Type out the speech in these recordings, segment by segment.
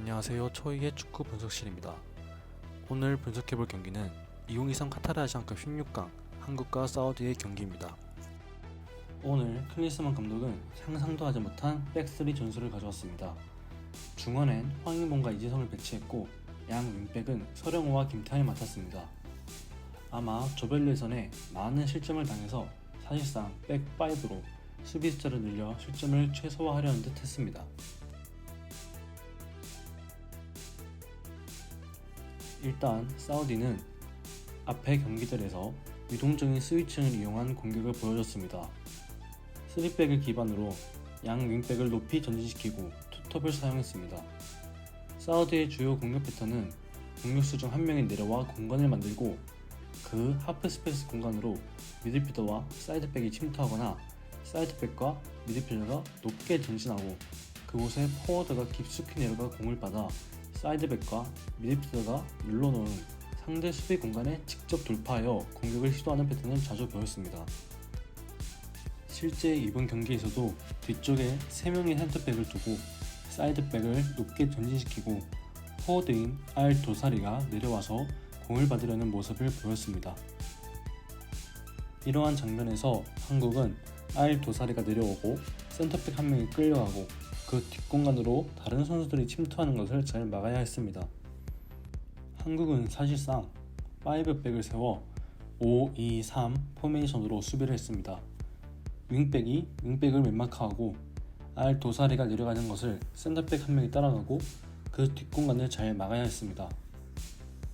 안녕하세요. 초이의 축구 분석실입니다. 오늘 분석해볼 경기는 2023 카타르 아시안컵 16강 한국과 사우디의 경기입니다. 오늘 클리스만 감독은 상상도 하지 못한 백스리 전술을 가져왔습니다. 중원엔 황희mon과 이재성을 배치했고 양 윙백은 서령호와 김태환이 맡았습니다. 아마 조별 예선에 많은 실점을 당해서 사실상 백5로 수비 숫자를 늘려 실점을 최소화하려는 듯 했습니다. 일단 사우디는 앞에 경기들에서 유동적인 스위칭을 이용한 공격을 보여줬습니다. 3백을 기반으로 양 윙백을 높이 전진시키고 투톱을 사용했습니다. 사우디의 주요 공격 패턴은 공격수 중 한 명이 내려와 공간을 만들고 그 하프 스페이스 공간으로 미드필더와 사이드백이 침투하거나 사이드백과 미드필더가 높게 전진하고 그곳에 포워드가 깊숙이 내려가 공을 받아 사이드백과 미드필더가 눌러놓은 상대 수비 공간에 직접 돌파하여 공격을 시도하는 패턴을 자주 보였습니다. 실제 이번 경기에서도 뒤쪽에 3명의 센터백을 두고 사이드백을 높게 전진시키고 포워드인 알 도사리가 내려와서 공을 받으려는 모습을 보였습니다. 이러한 장면에서 한국은 알 도사리가 내려오고 센터백 한 명이 끌려가고 그 뒷공간으로 다른 선수들이 침투하는 것을 잘 막아야 했습니다. 한국은 사실상 5백을 세워 5-2-3 포메이션으로 수비를 했습니다. 윙백이 윙백을 맨마크하고 알 도사리가 내려가는 것을 센터백 한 명이 따라가고 그 뒷공간을 잘 막아야 했습니다.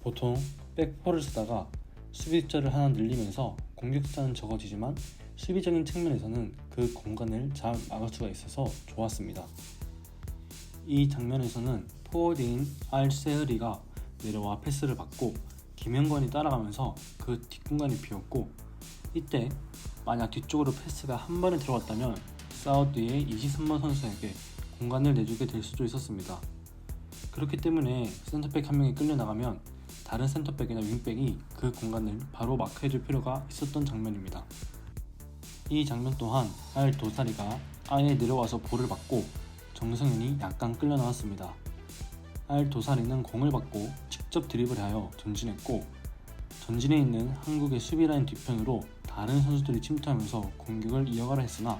보통 백4를 쓰다가 수비 숫자를 하나 늘리면서 공격 숫자는 적어지지만 수비적인 측면에서는 그 공간을 잘 막을 수가 있어서 좋았습니다. 이 장면에서는 포워드인 알세흐리가 내려와 패스를 받고 김현권이 따라가면서 그 뒷공간이 비었고 이때 만약 뒤쪽으로 패스가 한 번에 들어갔다면 사우디의 23번 선수에게 공간을 내주게 될 수도 있었습니다. 그렇기 때문에 센터백 한 명이 끌려나가면 다른 센터백이나 윙백이 그 공간을 바로 마크해줄 필요가 있었던 장면입니다. 이 장면 또한 알 도사리가 아예 내려와서 볼을 받고 정성윤이 약간 끌려 나왔습니다. 알 도사리는 공을 받고 직접 드리블하여 전진했고 전진해 있는 한국의 수비라인 뒤편으로 다른 선수들이 침투하면서 공격을 이어가려 했으나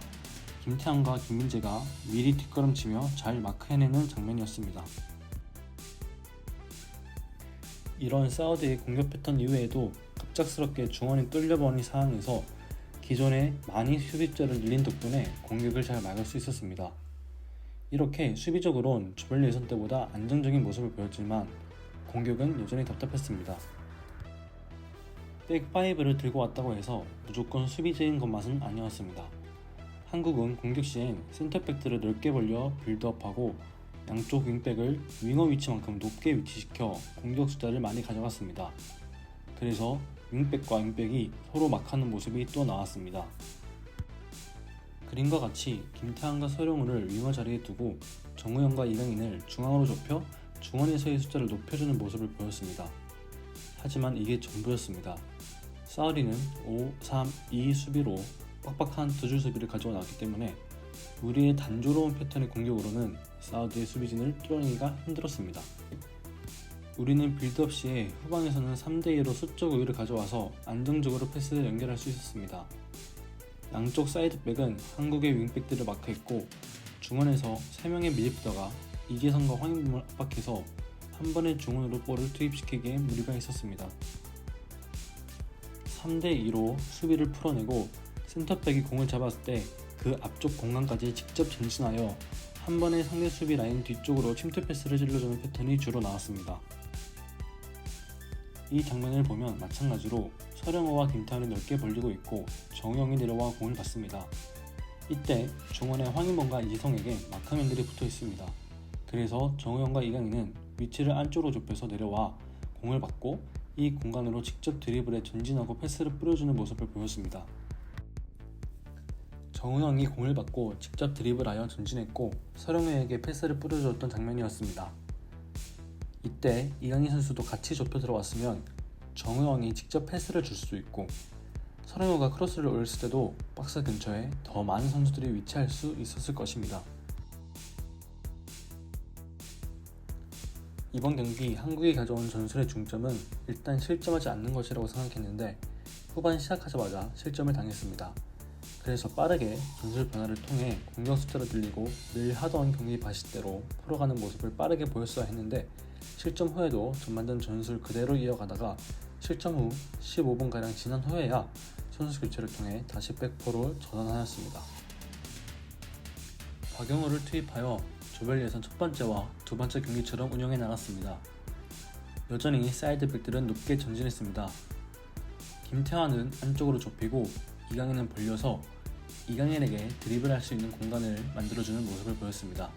김태환과 김민재가 미리 뒷걸음치며 잘 마크해내는 장면이었습니다. 이런 사우디의 공격 패턴 이외에도 갑작스럽게 중원이 뚫려버린 상황에서 기존에 많이 수비자를 늘린 덕분에 공격을 잘 막을 수 있었습니다. 이렇게 수비적으론 조별 예선 때보다 안정적인 모습을 보였지만 공격은 여전히 답답했습니다. 백5를 들고 왔다고 해서 무조건 수비적인 것만은 아니었습니다. 한국은 공격 시엔 센터백들을 넓게 벌려 빌드업하고 양쪽 윙백을 윙어 위치만큼 높게 위치시켜 공격 숫자를 많이 가져갔습니다. 그래서 윙백과 윙백이 서로 막하는 모습이 또 나왔습니다. 그림과 같이 김태환과 서령우를 윙어 자리에 두고 정우영과 이강인을 중앙으로 좁혀 중원에서의 숫자를 높여주는 모습을 보였습니다. 하지만 이게 전부였습니다. 사우디는 5-3-2 수비로 빡빡한 두 줄 수비를 가지고 나왔기 때문에 우리의 단조로운 패턴의 공격으로는 사우디의 수비진을 뚫어내기가 힘들었습니다. 우리는 빌드업 시에 후방에서는 3대2로 수적 우위를 가져와서 안정적으로 패스를 연결할 수 있었습니다. 양쪽 사이드백은 한국의 윙백들을 마크했고 중원에서 3명의 미드필더가 이재성과 황희문을 압박해서 한 번에 중원으로 볼을 투입시키기에 무리가 있었습니다. 3대2로 수비를 풀어내고 센터백이 공을 잡았을 때 그 앞쪽 공간까지 직접 전진하여 한 번에 상대 수비 라인 뒤쪽으로 침투 패스를 찔러주는 패턴이 주로 나왔습니다. 이 장면을 보면 마찬가지로 서령호와 김태환이 넓게 벌리고 있고 정우영이 내려와 공을 받습니다. 이때 중원에 황희mon과 이재성에게 마크맨들이 붙어 있습니다. 그래서 정우영과 이강인은 위치를 안쪽으로 좁혀서 내려와 공을 받고 이 공간으로 직접 드리블에 전진하고 패스를 뿌려주는 모습을 보였습니다. 정우영이 공을 받고 직접 드리블하여 전진했고 서령우에게 패스를 뿌려주었던 장면이었습니다. 이때 이강인 선수도 같이 좁혀 들어왔으면 정우영이 직접 패스를 줄 수도 있고 서령우가 크로스를 올렸을 때도 박스 근처에 더 많은 선수들이 위치할 수 있었을 것입니다. 이번 경기 한국이 가져온 전술의 중점은 일단 실점하지 않는 것이라고 생각했는데 후반 시작하자마자 실점을 당했습니다. 그래서 빠르게 전술 변화를 통해 공격 숫자를 늘리고 늘 하던 경기 방식대로 풀어가는 모습을 빠르게 보였어야 했는데 실점 후에도 전반전 전술 그대로 이어가다가 실점 후 15분가량 지난 후에야 선수 교체를 통해 다시 백포로 전환하였습니다. 박영호를 투입하여 조별예선 첫 번째와 두 번째 경기처럼 운영해 나갔습니다. 여전히 사이드백들은 높게 전진했습니다. 김태환은 안쪽으로 좁히고 이강인은 벌려서 이강인에게 드리블할 수 있는 공간을 만들어주는 모습을 보였습니다.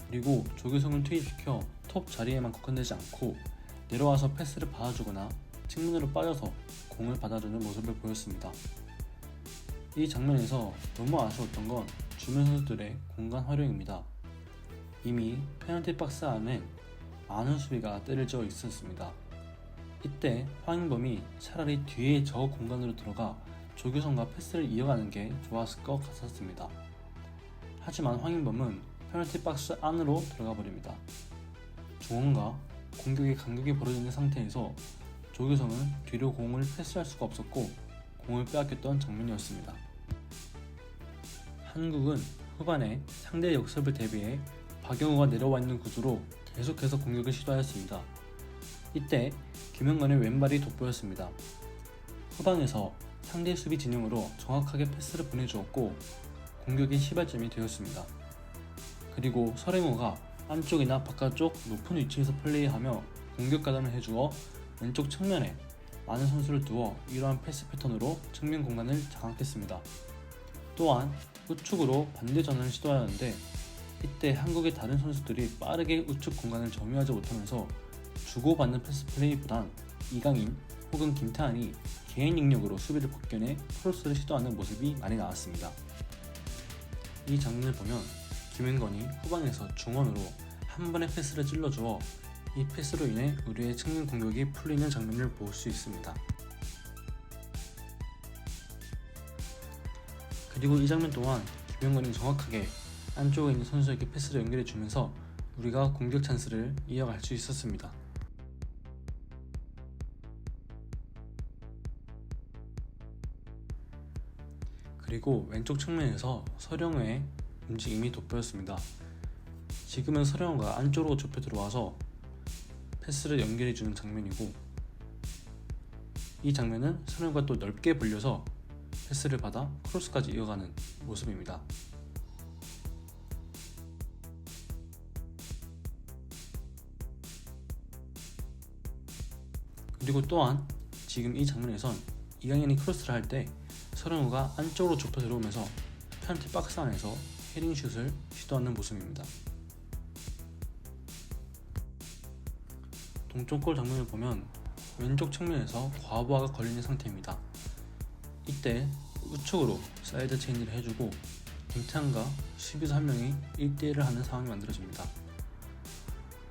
그리고 조규성을 투입시켜 톱 자리에만 국한되지 않고 내려와서 패스를 받아주거나 측면으로 빠져서 공을 받아주는 모습을 보였습니다. 이 장면에서 너무 아쉬웠던 건 주변 선수들의 공간 활용입니다. 이미 페널티 박스 안에 많은 수비가 때를 지어 있었습니다. 이때 황인범이 차라리 뒤에 저 공간으로 들어가 조규성과 패스를 이어가는 게 좋았을 것 같았습니다. 하지만 황인범은 페널티 박스 안으로 들어가 버립니다. 중원과 공격의 간격이 벌어지는 상태에서 조규성은 뒤로 공을 패스할 수가 없었고 공을 빼앗겼던 장면이었습니다. 한국은 후반에 상대의 역습을 대비해 박영호가 내려와 있는 구조로 계속해서 공격을 시도하였습니다. 이때 김영건의 왼발이 돋보였습니다. 후방에서 상대 수비 진영으로 정확하게 패스를 보내주었고 공격의 시발점이 되었습니다. 그리고 서랭호가 안쪽이나 바깥쪽 높은 위치에서 플레이하며 공격 가담을 해주어 왼쪽 측면에 많은 선수를 두어 이러한 패스 패턴으로 측면 공간을 장악했습니다. 또한 우측으로 반대 전환을 시도하였는데 이때 한국의 다른 선수들이 빠르게 우측 공간을 점유하지 못하면서 주고받는 패스 플레이보단 이강인 혹은 김태환이 개인 능력으로 수비를 벗겨내 크로스를 시도하는 모습이 많이 나왔습니다. 이 장면을 보면 김은건이 후방에서 중원으로 한 번의 패스를 찔러주어 이 패스로 인해 우리의 측면 공격이 풀리는 장면을 볼 수 있습니다. 그리고 이 장면 또한 김영건이 정확하게 안쪽에 있는 선수에게 패스를 연결해주면서 우리가 공격 찬스를 이어갈 수 있었습니다. 그리고 왼쪽 측면에서 서령우의 움직임이 돋보였습니다. 지금은 서령우가 안쪽으로 좁혀 들어와서 패스를 연결해주는 장면이고 이 장면은 서령우가 또 넓게 벌려서 패스를 받아 크로스까지 이어가는 모습입니다. 그리고 또한 지금 이 장면에선 이강인이 크로스를 할 때 서령우가 안쪽으로 좁혀 들어오면서 페널티 박스 안에서 헤딩슛을 시도하는 모습입니다. 동점골 장면을 보면 왼쪽 측면에서 과부하가 걸리는 상태입니다. 이때 우측으로 사이드 체인지를 해주고 김태환과 수비수 한 명이 1대1을 하는 상황이 만들어집니다.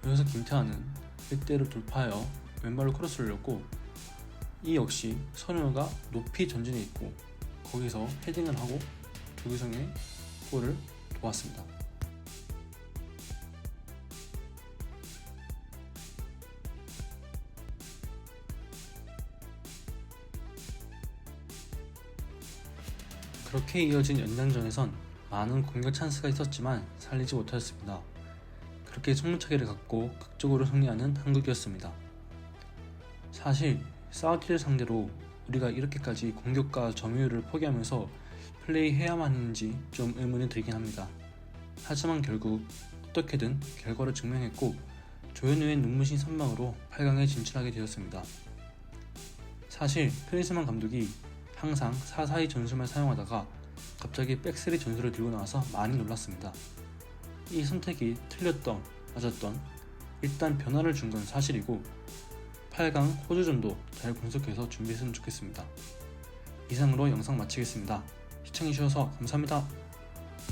여기서 김태환은 1대1을 돌파하여 왼발로 크로스를 올렸고 이 역시 서령우가 높이 전진해 있고 거기서 헤딩을 하고 조규성의 골을 도왔습니다. 그렇게 이어진 연장전에선 많은 공격 찬스가 있었지만 살리지 못하였습니다. 그렇게 승부차기를 갖고 극적으로 승리하는 한국이었습니다. 사실 사우디를 상대로 우리가 이렇게까지 공격과 점유율을 포기하면서 플레이해야만 했는지 좀 의문이 들긴 합니다. 하지만 결국 어떻게든 결과를 증명했고 조현우의 눈부신 선방으로 8강에 진출하게 되었습니다. 사실 클린스만 감독이 항상 4-4-2 전술만 사용하다가 갑자기 백스리 전술을 들고 나와서 많이 놀랐습니다. 이 선택이 틀렸던 맞았던 일단 변화를 준 건 사실이고 8강 호주전도 잘 분석해서 준비했으면 좋겠습니다. 이상으로 영상 마치겠습니다. 시청해주셔서 감사합니다.